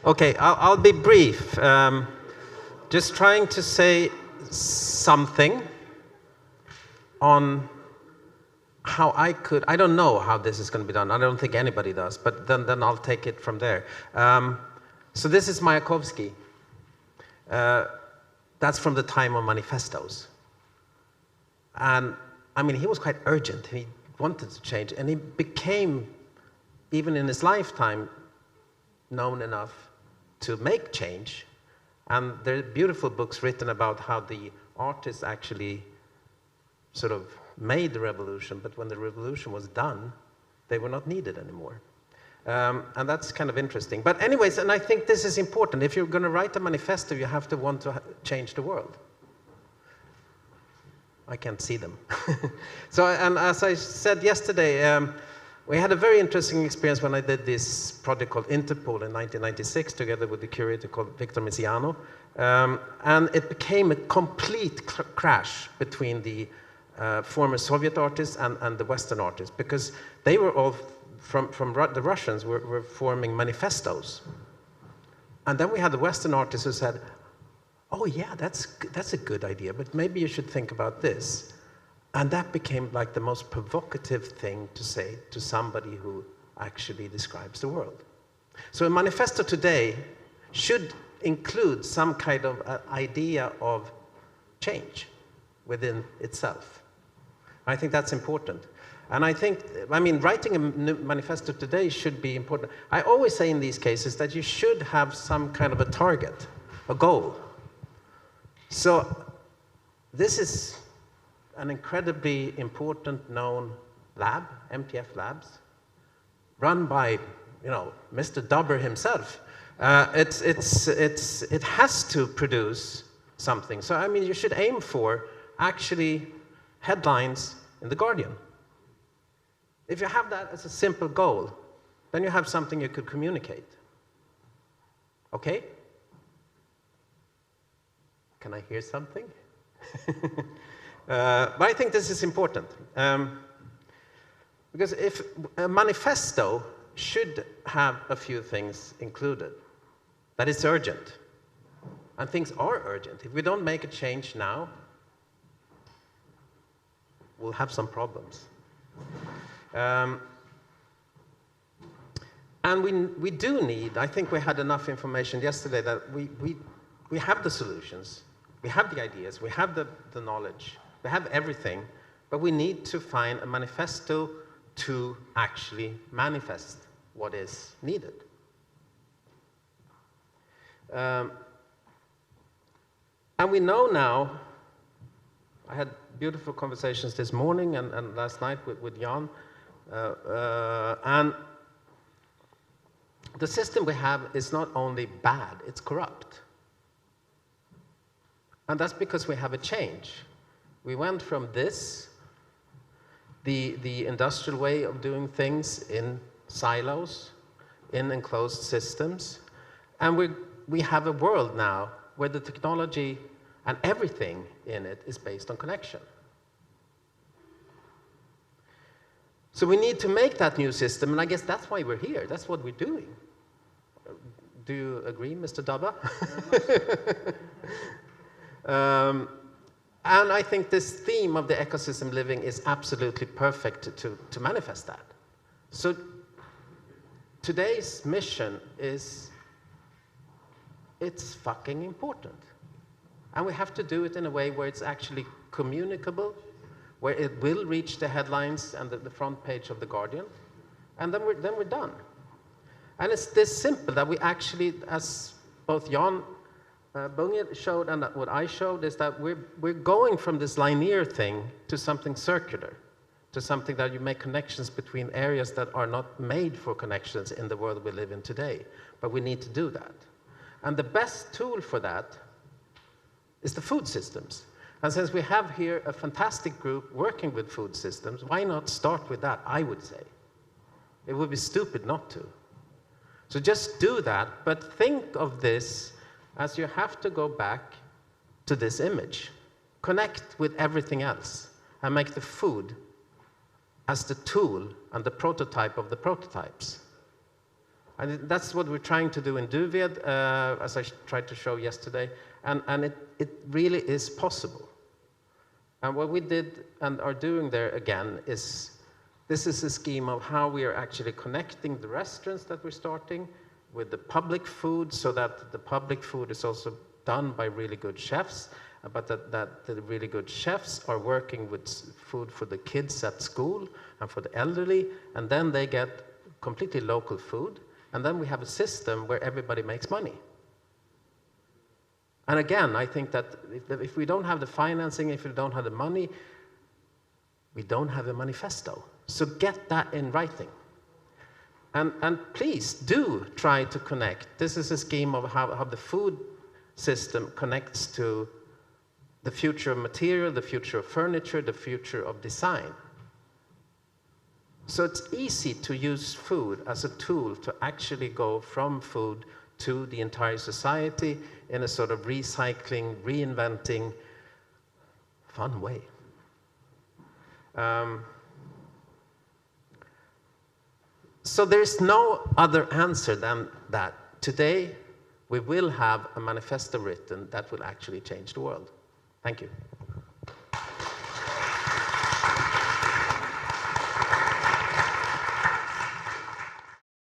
Okay, I'll be brief. Just trying to say something on how I don't know how this is going to be done. I don't think anybody does, but then I'll take it from there. So this is Mayakovsky. That's from the time of manifestos. And I mean, he was quite urgent. He wanted to change, and he became, even in his lifetime, known enough to make change. And there are beautiful books written about how the artists actually sort of made the revolution, but when the revolution was done, they were not needed anymore. And that's kind of interesting. But anyways, and I think this is important. If you're going to write a manifesto, you have to want to change the world. I can't see them. So, and as I said yesterday, we had a very interesting experience when I did this project called Interpol in 1996, together with the curator called Victor Misiano. And it became a complete crash between the former Soviet artists and the Western artists, because they were all, from the Russians, were forming manifestos. And then we had the Western artists who said, oh yeah, that's a good idea, but maybe you should think about this. And that became like the most provocative thing to say to somebody who actually describes the world. So a manifesto today should include some kind of idea of change within itself. I think that's important. And I think, I mean, writing a manifesto today should be important. I always say in these cases that you should have some kind of a target, a goal. So this is an incredibly important known lab, MTF Labs, run by, you know, Mr. Dubber himself. It has to produce something. So I mean, you should aim for actually headlines in The Guardian. If you have that as a simple goal, then you have something you could communicate. Okay? Can I hear something? But I think this is important. Because if a manifesto should have a few things included, that it's urgent. And things are urgent. If we don't make a change now, we'll have some problems. And we do need, I think we had enough information yesterday that we have the solutions, we have the ideas, we have the knowledge, we have everything, but we need to find a manifesto to actually manifest what is needed. And we know now, I had beautiful conversations this morning and last night with Jan, and the system we have is not only bad, it's corrupt. And that's because we have a change. We went from this, the industrial way of doing things in silos, in enclosed systems, and we have a world now where the technology and everything in it is based on connection. So we need to make that new system, and I guess that's why we're here. That's what we're doing. Do you agree, Mr. Dubba? And I think this theme of the ecosystem living is absolutely perfect to manifest that. So today's mission is, it's fucking important. And we have to do it in a way where it's actually communicable, where it will reach the headlines and the front page of The Guardian, and then we're done. And it's this simple that we actually, as both Jan Bunge showed and what I showed, is that we're going from this linear thing to something circular, to something that you make connections between areas that are not made for connections in the world we live in today. But we need to do that. And the best tool for that is the food systems. And since we have here a fantastic group working with food systems, why not start with that, I would say. It would be stupid not to. So just do that, but think of this as you have to go back to this image. Connect with everything else and make the food as the tool and the prototype of the prototypes. And that's what we're trying to do in Duved, as I tried to show yesterday. And it really is possible. And what we did and are doing there again is, this is a scheme of how we are actually connecting the restaurants that we're starting with the public food, so that the public food is also done by really good chefs, but that the really good chefs are working with food for the kids at school and for the elderly, and then they get completely local food, and then we have a system where everybody makes money. And again, I think that if we don't have the financing, if we don't have the money, we don't have a manifesto. So get that in writing. And please do try to connect. This is a scheme of how the food system connects to the future of material, the future of furniture, the future of design. So it's easy to use food as a tool to actually go from food to the entire society in a sort of recycling, reinventing, fun way. So there's no other answer than that. Today, we will have a manifesto written that will actually change the world. Thank you.